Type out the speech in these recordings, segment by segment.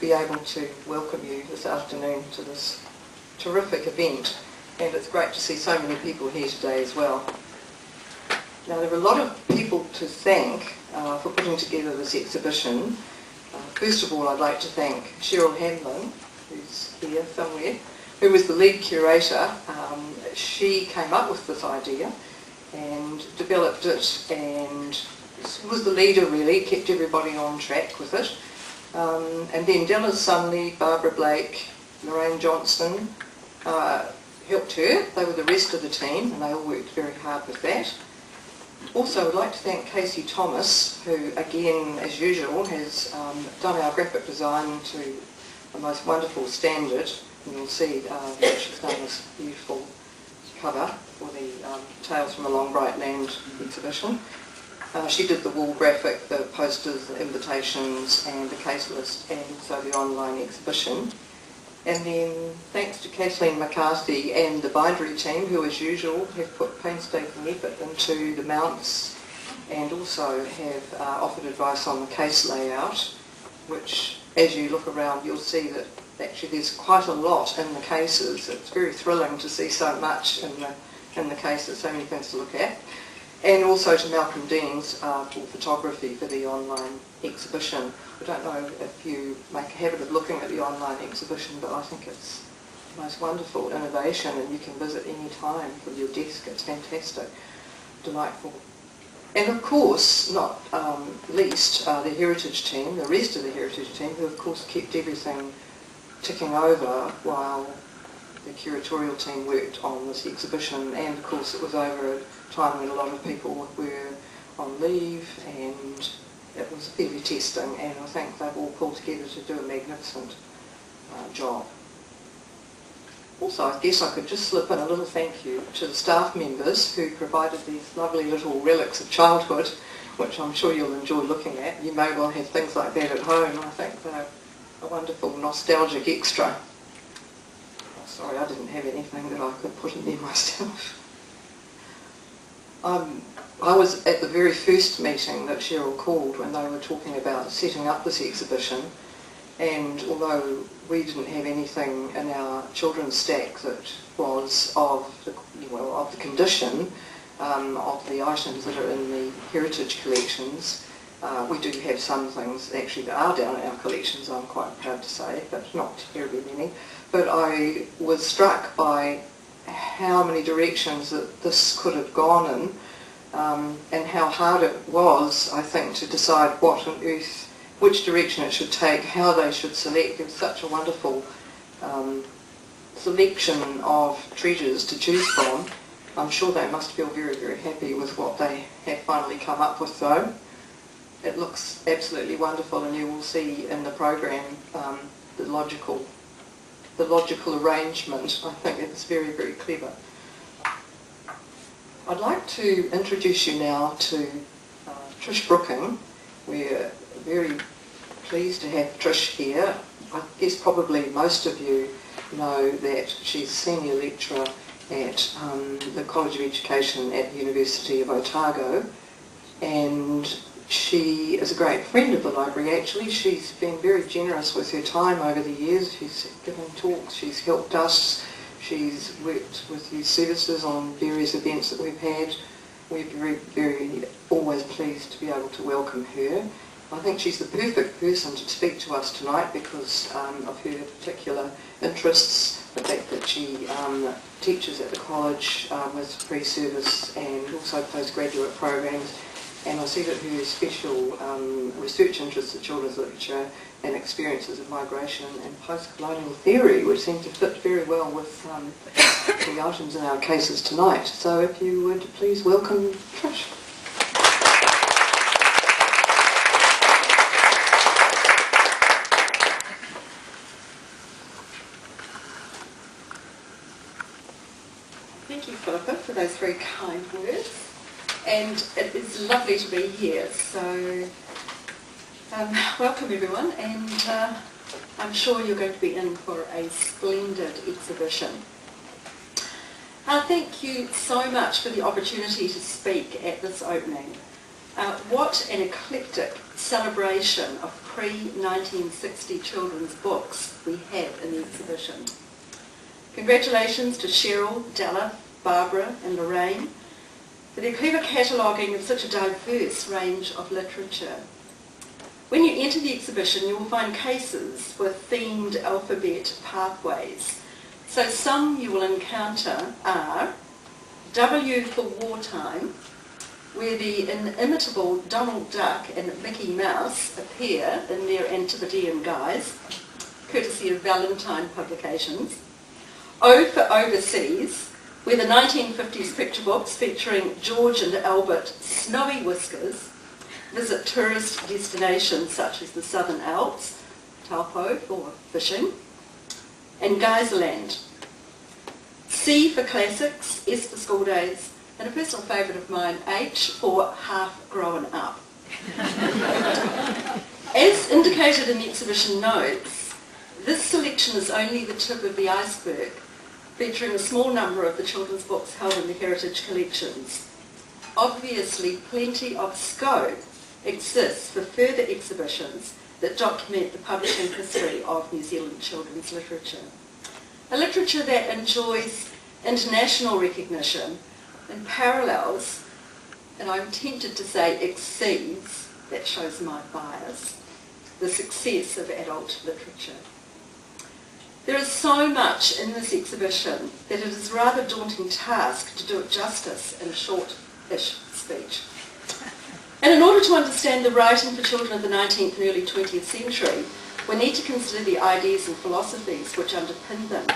be able to welcome you this afternoon to this terrific event, and it's great to see so many people here today as well. Now, there are a lot of people to thank for putting together this exhibition. First of all, I'd like to thank Cheryl Hamlin, who's here somewhere, who was the lead curator. She came up with this idea and developed it, and was the leader really, kept everybody on track with it. And then Della Sunley, Barbara Blake, Lorraine Johnson helped her. They were the rest of the team, and they all worked very hard with that. Also, I'd like to thank Casey Thomas, who again, as usual, has done our graphic design to the most wonderful standard. And you'll see that she's done this beautiful cover for the Tales from a Long Bright Land exhibition. She did the wall graphic, the posters, the invitations, and the case list, and also the online exhibition. And then thanks to Kathleen McCarthy and the bindery team, who as usual have put painstaking effort into the mounts, and also have offered advice on the case layout, which as you look around you'll see that actually there's quite a lot in the cases. It's very thrilling to see so much in the cases, so many things to look at. And also to Malcolm Deans for photography for the online exhibition. I don't know if you make a habit of looking at the online exhibition, but I think it's the most wonderful innovation, and you can visit any time from your desk. It's fantastic, delightful. And of course, not least, the heritage team, the rest of the heritage team, who of course kept everything ticking over while the curatorial team worked on this exhibition. And of course it was over a time when a lot of people were on leave, and it was very testing, and I think they've all pulled together to do a magnificent job. Also, I guess I could just slip in a little thank you to the staff members who provided these lovely little relics of childhood, which I'm sure you'll enjoy looking at. You may well have things like that at home. I think they're a wonderful nostalgic extra. Oh, sorry, I didn't have anything that I could put in there myself. I was at the very first meeting that Cheryl called when they were talking about setting up this exhibition, and although we didn't have anything in our children's stack that was of the condition of the items that are in the heritage collections, we do have some things actually that are down in our collections, I'm quite proud to say, but not terribly many. But I was struck by how many directions that this could have gone in, and how hard it was, I think, to decide what on earth, which direction it should take, how they should select. There was such a wonderful selection of treasures to choose from. I'm sure they must feel very, very happy with what they have finally come up with, though. It looks absolutely wonderful, and you will see in the program the logical arrangement. I think it's very, very clever. I'd like to introduce you now to Trish Brooking. We're very pleased to have Trish here. I guess probably most of you know that she's a senior lecturer at the College of Education at the University of Otago, and she is a great friend of the library actually. She's been very generous with her time over the years. She's given talks, she's helped us, she's worked with youth services on various events that we've had. We're very, very always pleased to be able to welcome her. I think she's the perfect person to speak to us tonight because of her particular interests, the fact that she teaches at the college with pre-service and also postgraduate programs. And I see that her special research interests in children's literature and experiences of migration and post-colonial theory, which seem to fit very well with the items in our cases tonight. So if you would please welcome Trish. Thank you, Philippa, for those very kind words. And it is lovely to be here, so welcome everyone, and I'm sure you're going to be in for a splendid exhibition. Thank you so much for the opportunity to speak at this opening. What an eclectic celebration of pre-1960 children's books we have in the exhibition. Congratulations to Cheryl, Della, Barbara and Lorraine for their clever cataloguing of such a diverse range of literature. When you enter the exhibition, you will find cases with themed alphabet pathways. So some you will encounter are W for Wartime, where the inimitable Donald Duck and Mickey Mouse appear in their Antipodean guise, courtesy of Valentine Publications. O for Overseas, where the 1950s picture books featuring George and Albert Snowy Whiskers visit tourist destinations such as the Southern Alps, Taupo or fishing, and Geyserland. C for Classics, S for School Days, and a personal favourite of mine, H for Half Grown Up. As indicated in the exhibition notes, this selection is only the tip of the iceberg, featuring a small number of the children's books held in the heritage collections. Obviously, plenty of scope exists for further exhibitions that document the publishing history of New Zealand children's literature. A literature that enjoys international recognition and parallels, and I'm tempted to say exceeds, that shows my bias, the success of adult literature. There is so much in this exhibition that it is a rather daunting task to do it justice in a short-ish speech. And in order to understand the writing for children of the 19th and early 20th century, we need to consider the ideas and philosophies which underpin them.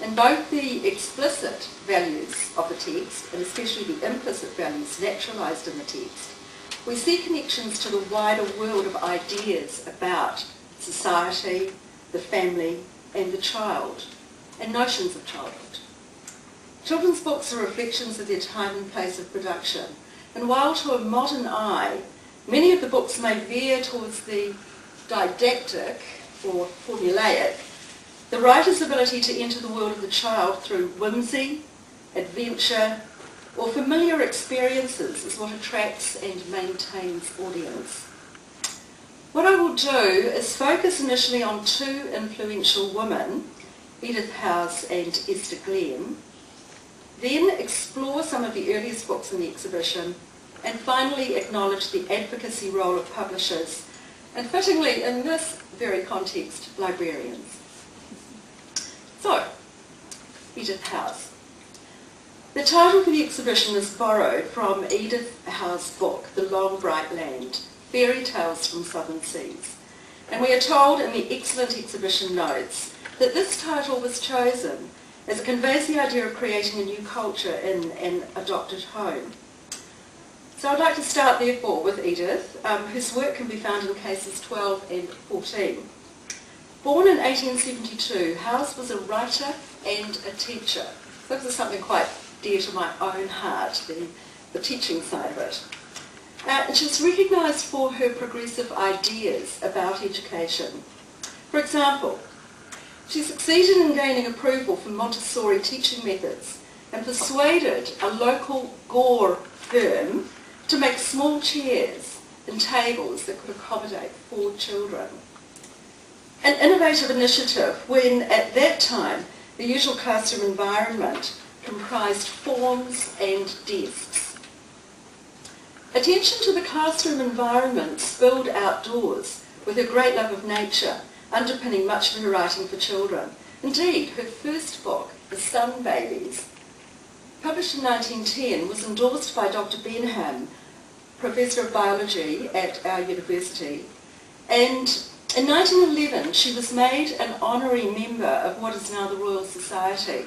And both the explicit values of the text, and especially the implicit values naturalised in the text, we see connections to the wider world of ideas about society, the family, and the child, and notions of childhood. Children's books are reflections of their time and place of production, and while to a modern eye, many of the books may veer towards the didactic or formulaic, the writer's ability to enter the world of the child through whimsy, adventure, or familiar experiences is what attracts and maintains audience. What I will do is focus initially on two influential women, Edith House and Esther Glenn, then explore some of the earliest books in the exhibition, and finally acknowledge the advocacy role of publishers, and fittingly in this very context, librarians. So, Edith House. The title for the exhibition is borrowed from Edith Howe's book, The Long Bright Land, Fairy Tales from Southern Seas. And we are told in the excellent exhibition notes that this title was chosen as it conveys the idea of creating a new culture in an adopted home. So I'd like to start therefore with Edith, whose work can be found in cases 12 and 14. Born in 1872, Howes was a writer and a teacher. So this is something quite dear to my own heart, the teaching side of it. And she's recognised for her progressive ideas about education. For example, she succeeded in gaining approval for Montessori teaching methods and persuaded a local Gore firm to make small chairs and tables that could accommodate 4 children. An innovative initiative when, at that time, the usual classroom environment comprised forms and desks. Attention to the classroom environment spilled outdoors with her great love of nature, underpinning much of her writing for children. Indeed, her first book, The Sun Babies, published in 1910, was endorsed by Dr. Benham, Professor of Biology at our university, and in 1911 she was made an honorary member of what is now the Royal Society.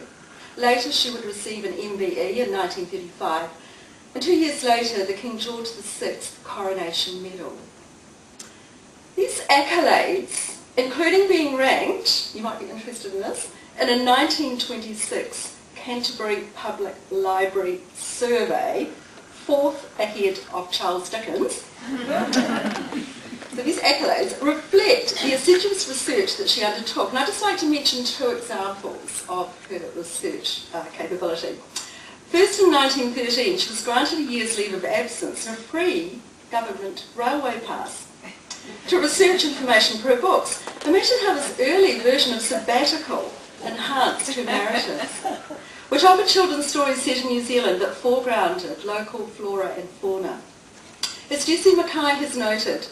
Later she would receive an MBE in 1935, and 2 years later the King George VI Coronation Medal. These accolades, including being ranked, you might be interested in this, in a 1926 Canterbury Public Library survey, 4th ahead of Charles Dickens. So these accolades reflect the assiduous research that she undertook. And I'd just like to mention 2 examples of her research capability. First in 1913, she was granted a year's leave of absence and a free government railway pass to research information for her books. Imagine how this early version of sabbatical enhanced her narratives, which offered children's stories set in New Zealand that foregrounded local flora and fauna. As Jessie Mackay has noted,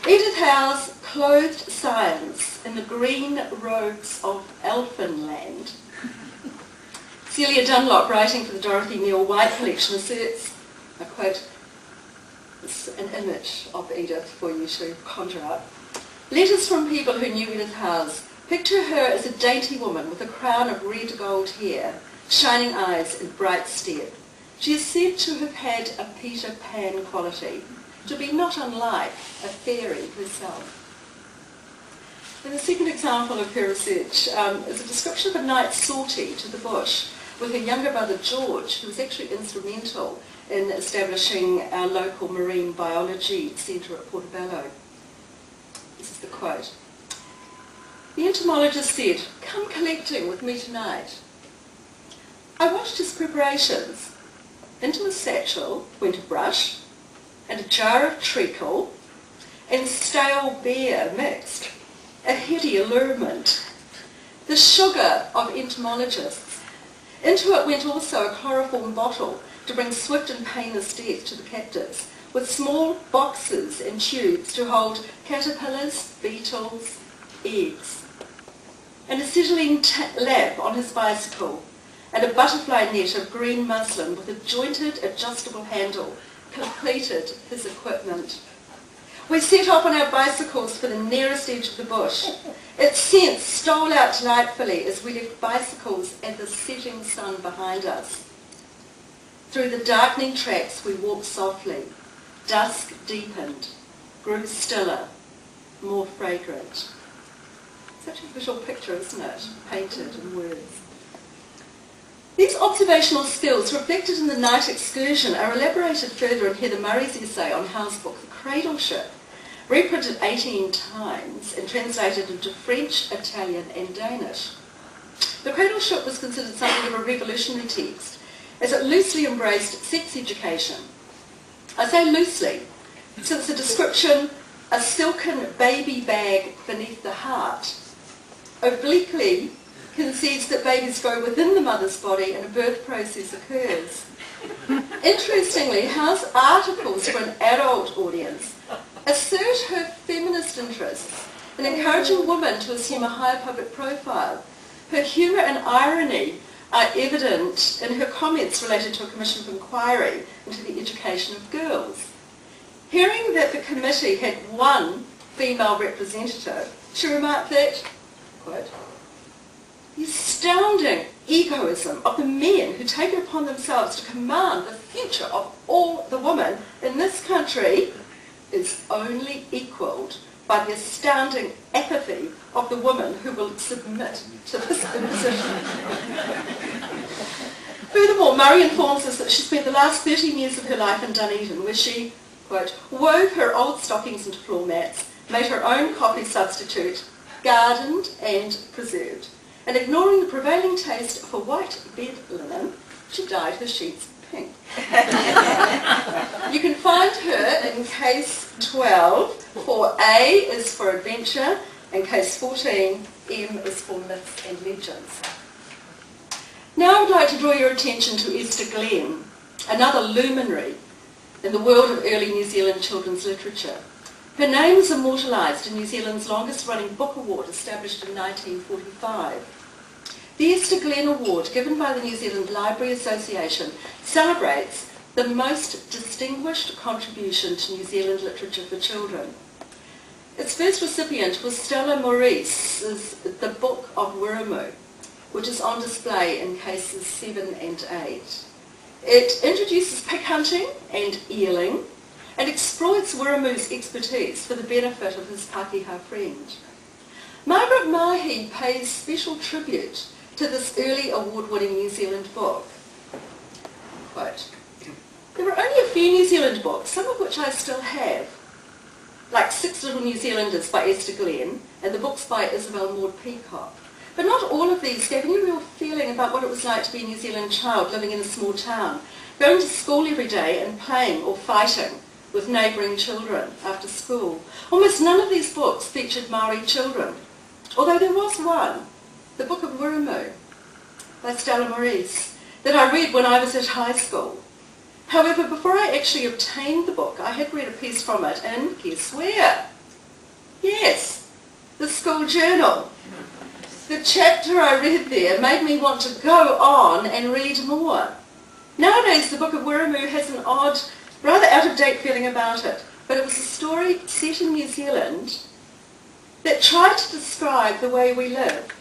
Edith Howe's clothed science in the green robes of Elfinland. Celia Dunlop, writing for the Dorothy Neal White collection, asserts, I quote, an image of Edith for you to conjure up. Letters from people who knew Edith Howes picture her as a dainty woman with a crown of red gold hair, shining eyes and bright step. She is said to have had a Peter Pan quality, to be not unlike a fairy herself. And the second example of her research is a description of a night's sortie to the bush with her younger brother George, who was actually instrumental in establishing our local marine biology centre at Portobello. This is the quote. The entomologist said, "Come collecting with me tonight." I watched his preparations. Into a satchel went a brush and a jar of treacle and stale beer mixed, a heady allurement, the sugar of entomologists. Into it went also a chloroform bottle to bring swift and painless death to the captives, with small boxes and tubes to hold caterpillars, beetles, eggs, an acetylene lamp on his bicycle, and a butterfly net of green muslin with a jointed adjustable handle completed his equipment. We set off on our bicycles for the nearest edge of the bush. Its scent stole out delightfully as we left bicycles and the setting sun behind us. Through the darkening tracks we walked softly. Dusk deepened, grew stiller, more fragrant. Such a visual picture, isn't it? Painted in words. These observational skills reflected in the night excursion are elaborated further in Heather Murray's essay on Howe's book, The Cradle Ship, reprinted 18 times and translated into French, Italian and Danish. The Cradle Ship was considered something of a revolutionary text, as it loosely embraced sex education. I say loosely, since the description, a silken baby bag beneath the heart, obliquely concedes that babies grow within the mother's body and a birth process occurs. Interestingly, Howe's articles for an adult audience assert her feminist interests in encouraging women to assume a higher public profile. Her humour and irony are evident in her comments related to a commission of inquiry into the education of girls. Hearing that the committee had one female representative, she remarked that, quote, "The astounding egoism of the men who take it upon themselves to command the future of all the women in this country is only equalled by the astounding apathy of the woman who will submit to this imposition." Furthermore, Murray informs us that she spent the last 13 years of her life in Dunedin, where she, quote, "wove her old stockings into floor mats, made her own coffee substitute, gardened and preserved. And ignoring the prevailing taste for white bed linen, she dyed her sheets pink." You can find her in case 12 for A is for adventure and case 14, M is for myths and legends. Now I would like to draw your attention to Esther Glenn, another luminary in the world of early New Zealand children's literature. Her name is immortalised in New Zealand's longest-running book award, established in 1945. The Esther Glenn Award, given by the New Zealand Library Association, celebrates the most distinguished contribution to New Zealand literature for children. Its first recipient was Stella Maurice's The Book of Wiremu, which is on display in cases 7 and 8. It introduces pig hunting and eeling and exploits Wiremu's expertise for the benefit of his Pākehā friend. Margaret Mahi pays special tribute to this early award-winning New Zealand book. Quote, "There were only a few New Zealand books, some of which I still have, like Six Little New Zealanders by Esther Glenn and the books by Isabel Maud Peacock. But not all of these gave any real feeling about what it was like to be a New Zealand child living in a small town, going to school every day and playing or fighting with neighbouring children after school. Almost none of these books featured Māori children, although there was one, the Book of Wiremu by Stella Maurice, that I read when I was at high school. However, before I actually obtained the book, I had read a piece from it in, guess where? Yes, the school journal. The chapter I read there made me want to go on and read more. Nowadays, the Book of Wiremu has an odd, rather out-of-date feeling about it, but it was a story set in New Zealand that tried to describe the way we live.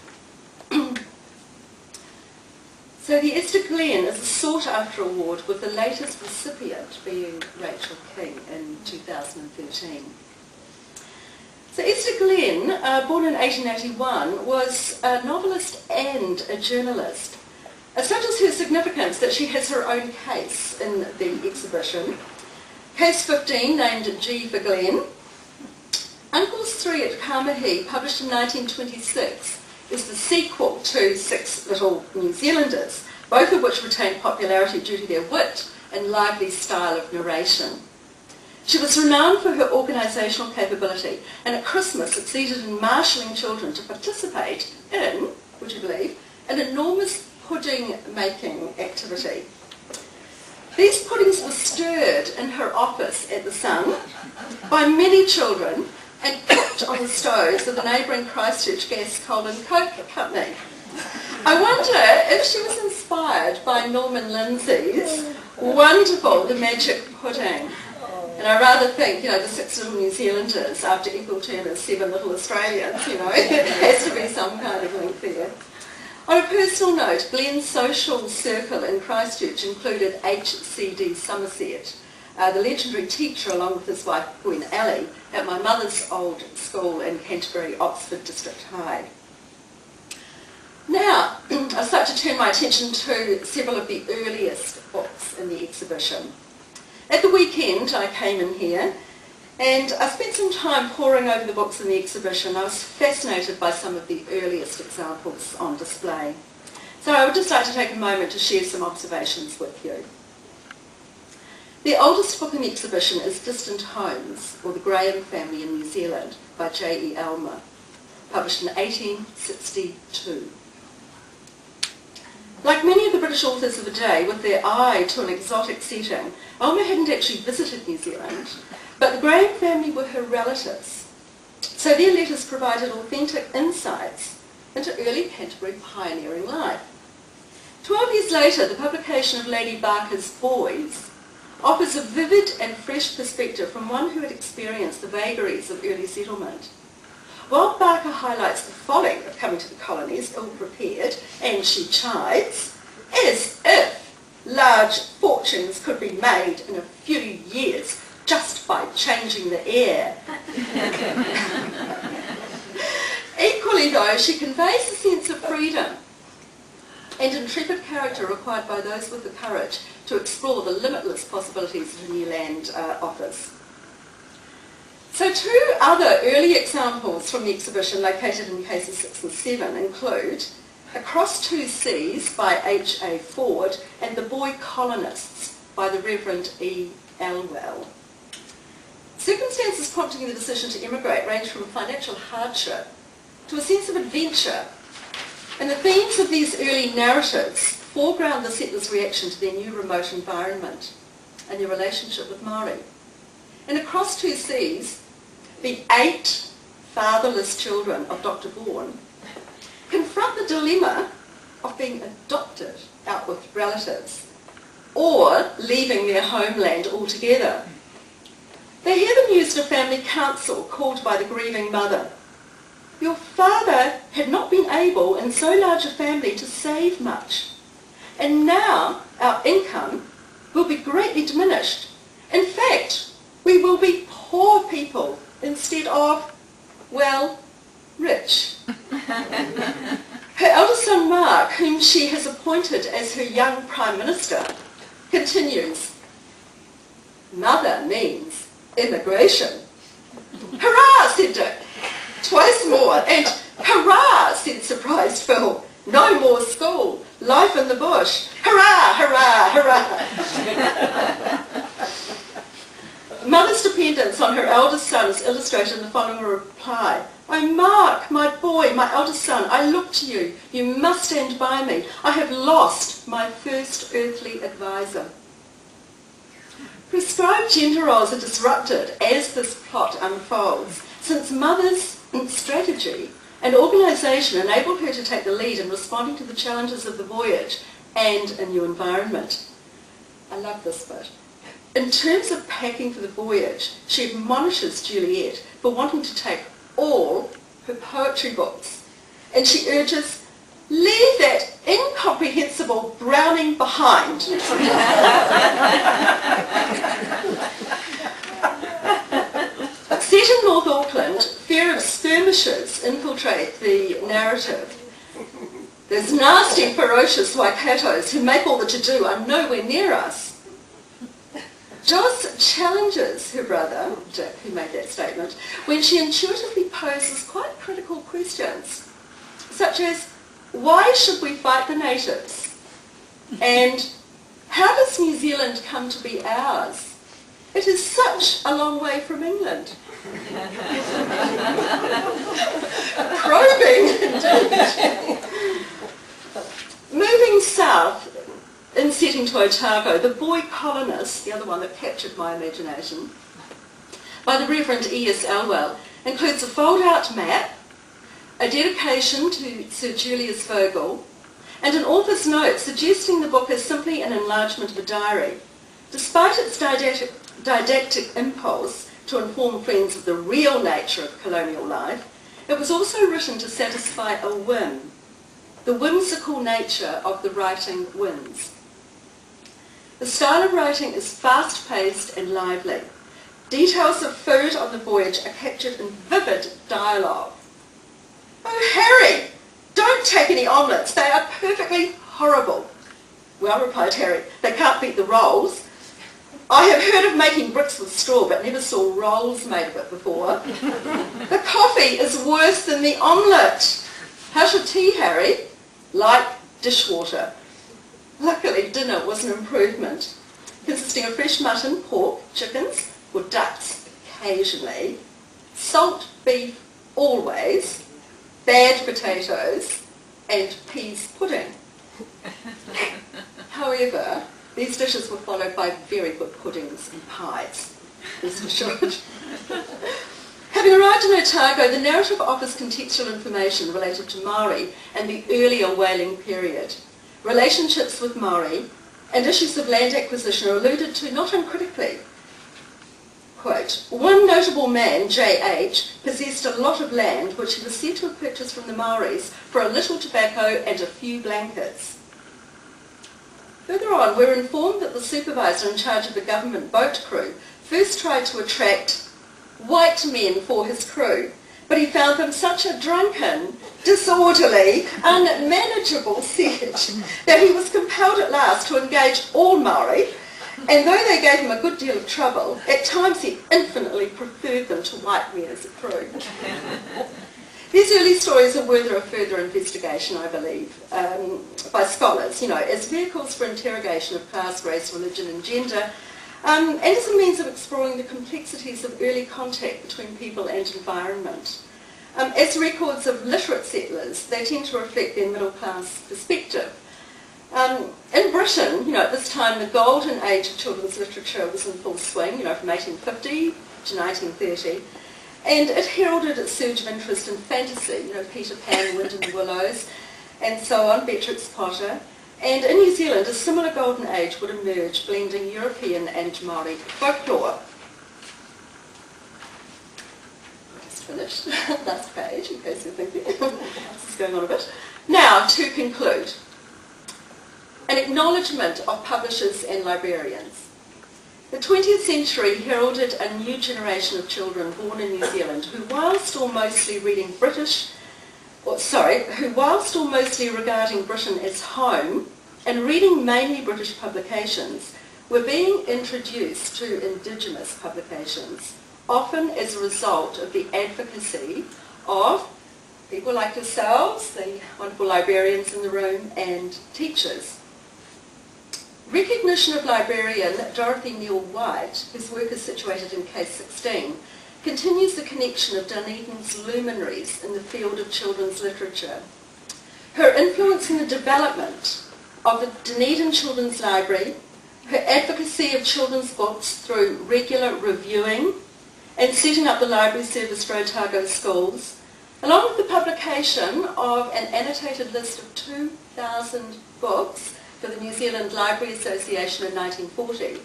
So the Esther Glenn is a sought-after award, with the latest recipient being Rachel King in 2013. So Esther Glenn, born in 1881, was a novelist and a journalist. Such is her significance that she has her own case in the exhibition. Case 15, named G for Glenn. Uncles 3 at Kamahi, published in 1926, is the sequel to Six Little New Zealanders, both of which retained popularity due to their wit and lively style of narration. She was renowned for her organisational capability, and at Christmas succeeded in marshalling children to participate in, would you believe, an enormous pudding-making activity. These puddings were stirred in her office at the Sun by many children and cooked on the stoves of the neighbouring Christchurch Gas, Coal and Coke Company. I wonder if she was inspired by Norman Lindsay's wonderful The Magic Pudding. And I rather think, the Six Little New Zealanders after Ethel Turner's Seven Little Australians, there has to be some kind of link there. On a personal note, Glenn's social circle in Christchurch included H.C.D. Somerset, the legendary teacher, along with his wife Gwen Alley, at my mother's old school in Canterbury, Oxford District High. Now, I start to turn my attention to several of the earliest books in the exhibition. At the weekend, I came in here and I spent some time poring over the books in the exhibition. I was fascinated by some of the earliest examples on display. So I would just like to take a moment to share some observations with you. The oldest book in the exhibition is Distant Homes, or The Graham Family in New Zealand, by J.E. Elmer, published in 1862. Like many of the British authors of the day, with their eye to an exotic setting, Elmer hadn't actually visited New Zealand, but the Graham family were her relatives. So their letters provided authentic insights into early Canterbury pioneering life. 12 years later, the publication of Lady Barker's Boys offers a vivid and fresh perspective from one who had experienced the vagaries of early settlement. While Barker highlights the folly of coming to the colonies ill-prepared, and she chides, as if large fortunes could be made in a few years just by changing the air. Equally though, she conveys a sense of freedom and intrepid character required by those with the courage to explore the limitless possibilities that a new land offers. So two other early examples from the exhibition located in cases 6 and 7 include Across Two Seas by H.A. Ford and The Boy Colonists by the Reverend E. Elwell. Circumstances prompting the decision to emigrate range from financial hardship to a sense of adventure, and the themes of these early narratives foreground the settlers' reaction to their new remote environment and their relationship with Māori. And Across Two Seas, the 8 fatherless children of Dr. Vaughan confront the dilemma of being adopted out with relatives or leaving their homeland altogether. They hear the news at a family council called by the grieving mother. Your father had not been able in so large a family to save much, and now our income will be greatly diminished. In fact, we will be poor people instead of, well, rich. Her eldest son Mark, whom she has appointed as her young Prime Minister, continues, Mother means immigration. Hurrah, said Dick, twice more, and "Hurrah," said surprised Phil. "No more school. Life in the bush. Hurrah, hurrah, hurrah." Mother's dependence on her eldest son is illustrated in the following reply. "Oh, Mark, my boy, my eldest son, I look to you. You must stand by me. I have lost my first earthly advisor." Prescribed gender roles are disrupted as this plot unfolds, since Mother's strategy and organisation enable her to take the lead in responding to the challenges of the voyage and a new environment. I love this bit. In terms of packing for the voyage, she admonishes Juliet for wanting to take all her poetry books, and she urges, "Leave that incomprehensible Browning behind." Set in North Auckland, fear of skirmishers infiltrate the narrative. Those nasty, ferocious Waikatos who make all the to-do are nowhere near us. Joss challenges her brother, Jack, who made that statement, when she intuitively poses quite critical questions, such as, why should we fight the natives? And how does New Zealand come to be ours? It is such a long way from England. Probing, indeed. Moving south, in setting to Otago, the boy colonist, the other one that captured my imagination, by the Reverend E.S. Elwell, includes a fold-out map, a dedication to Sir Julius Vogel, and an author's note suggesting the book is simply an enlargement of a diary. Despite its didactic impulse to inform friends of the real nature of colonial life, it was also written to satisfy a whim. The whimsical nature of the writing wins. The style of writing is fast-paced and lively. Details of food on the voyage are captured in vivid dialogue. "Oh, Harry, don't take any omelettes. They are perfectly horrible." "Well," replied Harry, "they can't beat the rolls. I have heard of making bricks with straw, but never saw rolls made of it before." "The coffee is worse than the omelette." "How's your tea, Harry?" "Like dishwater." Luckily, dinner was an improvement, consisting of fresh mutton, pork, chickens, or ducks occasionally, salt beef always, bad potatoes, and peas pudding. However, these dishes were followed by very good puddings and pies, rest assured. Having arrived in Otago, the narrative offers contextual information related to Maori and the earlier whaling period. Relationships with Maori and issues of land acquisition are alluded to not uncritically. Quote, "One notable man, J.H., possessed a lot of land which he was said to have purchased from the Maoris for a little tobacco and a few blankets." Further on, we're informed that the supervisor in charge of the government boat crew first tried to attract white men for his crew, but he found them such a drunken, disorderly, unmanageable set that he was compelled at last to engage all Maori, and though they gave him a good deal of trouble, at times he infinitely preferred them to white men as a crew. These early stories are worthy of further investigation, I believe, by scholars, as vehicles for interrogation of class, race, religion and gender, and as a means of exploring the complexities of early contact between people and environment. As records of literate settlers, they tend to reflect their middle class perspective. In Britain, at this time, the golden age of children's literature was in full swing, from 1850 to 1930, and it heralded its surge of interest in fantasy, Peter Pan, Wind in the Willows, and so on, Beatrix Potter. And in New Zealand, a similar golden age would emerge, blending European and Maori folklore. Just finished. Last page, in case you're thinking. This is going on a bit. Now, to conclude, an acknowledgement of publishers and librarians. The 20th century heralded a new generation of children born in New Zealand who, whilst all mostly regarding Britain as home and reading mainly British publications, were being introduced to Indigenous publications, often as a result of the advocacy of people like yourselves, the wonderful librarians in the room, and teachers. Recognition of librarian Dorothy Neal White, whose work is situated in Case 16, continues the connection of Dunedin's luminaries in the field of children's literature. Her influence in the development of the Dunedin Children's Library, her advocacy of children's books through regular reviewing and setting up the library service for Otago schools, along with the publication of an annotated list of 2,000 books for the New Zealand Library Association in 1940,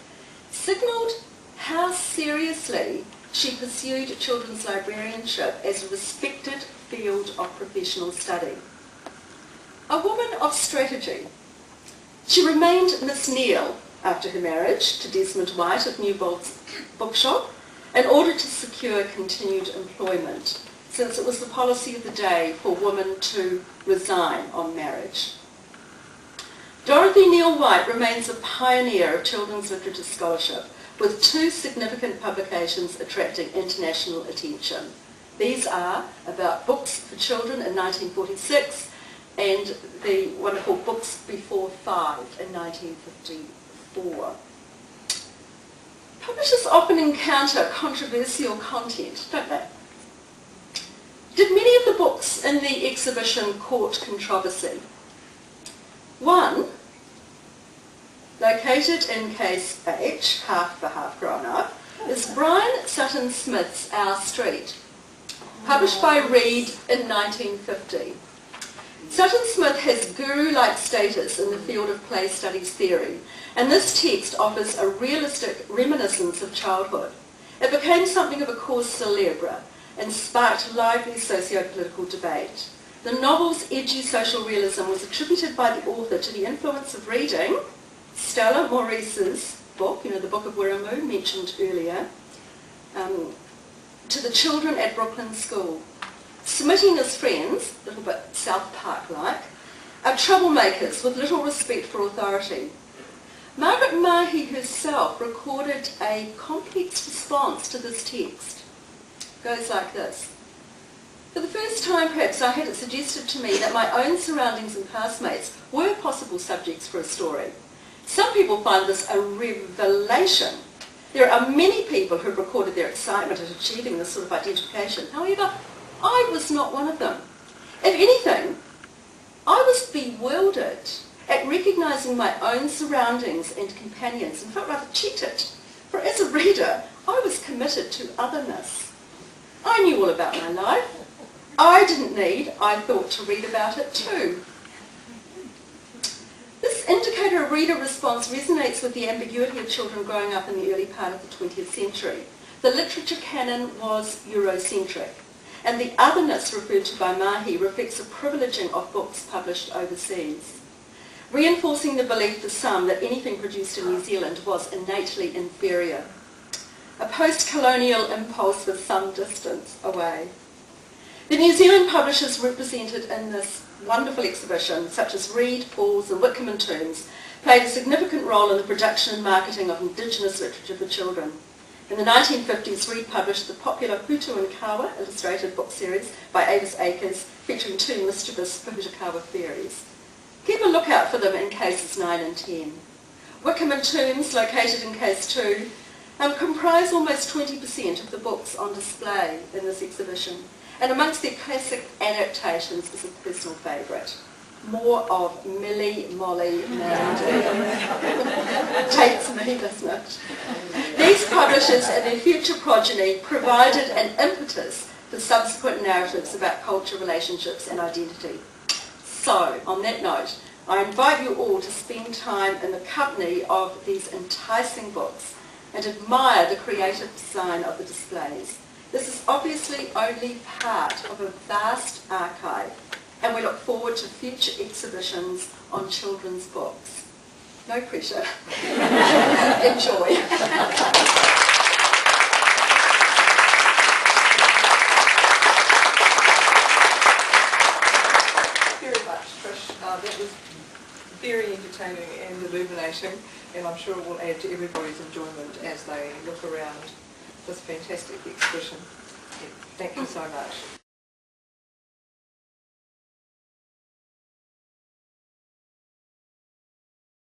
signalled how seriously she pursued children's librarianship as a respected field of professional study. A woman of strategy, she remained Miss Neal after her marriage to Desmond White of Newbolt's Bookshop in order to secure continued employment, since it was the policy of the day for women to resign on marriage. Dorothy Neal White remains a pioneer of children's literature scholarship, with 2 significant publications attracting international attention. These are About Books for Children in 1946 and the wonderful Books Before 5 in 1954. Publishers often encounter controversial content, don't they? Did many of the books in the exhibition court controversy? One, located in Case H, Half for Half Grown Up, is Brian Sutton Smith's Our Street, published by Reed in 1950. Sutton Smith has guru-like status in the field of play studies theory, and this text offers a realistic reminiscence of childhood. It became something of a cause célèbre and sparked lively socio-political debate. The novel's edgy social realism was attributed by the author to the influence of reading Stella Maurice's book, the Book of Wirramu, mentioned earlier, to the children at Brooklyn School. Smitty as friends, a little bit South Park-like, are troublemakers with little respect for authority. Margaret Mahi herself recorded a complex response to this text. It goes like this. For the first time, perhaps, I had it suggested to me that my own surroundings and classmates were possible subjects for a story. Some people find this a revelation. There are many people who have recorded their excitement at achieving this sort of identification. However, I was not one of them. If anything, I was bewildered at recognising my own surroundings and companions and felt rather cheated. For as a reader, I was committed to otherness. I knew all about my life. I didn't need, I thought, to read about it too. This indicator of reader response resonates with the ambiguity of children growing up in the early part of the 20th century. The literature canon was Eurocentric, and the otherness referred to by Mahi reflects a privileging of books published overseas, reinforcing the belief for some that anything produced in New Zealand was innately inferior, a post-colonial impulse with some distance away. The New Zealand publishers represented in this wonderful exhibition, such as Reed, Falls and Whitcomb and Tombs, played a significant role in the production and marketing of Indigenous literature for children. In the 1950s, Reed published the popular Hutu and Kawa illustrated book series by Avis Akers, featuring 2 mischievous Hutukawa fairies. Keep a lookout for them in cases 9 and 10. Whitcomb and Tombs, located in case 2, comprise almost 20% of the books on display in this exhibition. And amongst their classic adaptations is a personal favourite, more of Millie Molly Mandy. Takes me, doesn't it? These publishers and their future progeny provided an impetus for subsequent narratives about culture, relationships and identity. So, on that note, I invite you all to spend time in the company of these enticing books and admire the creative design of the displays. This is obviously only part of a vast archive, and we look forward to future exhibitions on children's books. No pressure. Enjoy. Very much, Trish. That was very entertaining and illuminating, and I'm sure it will add to everybody's enjoyment as they look around this fantastic exhibition. Thank you so much.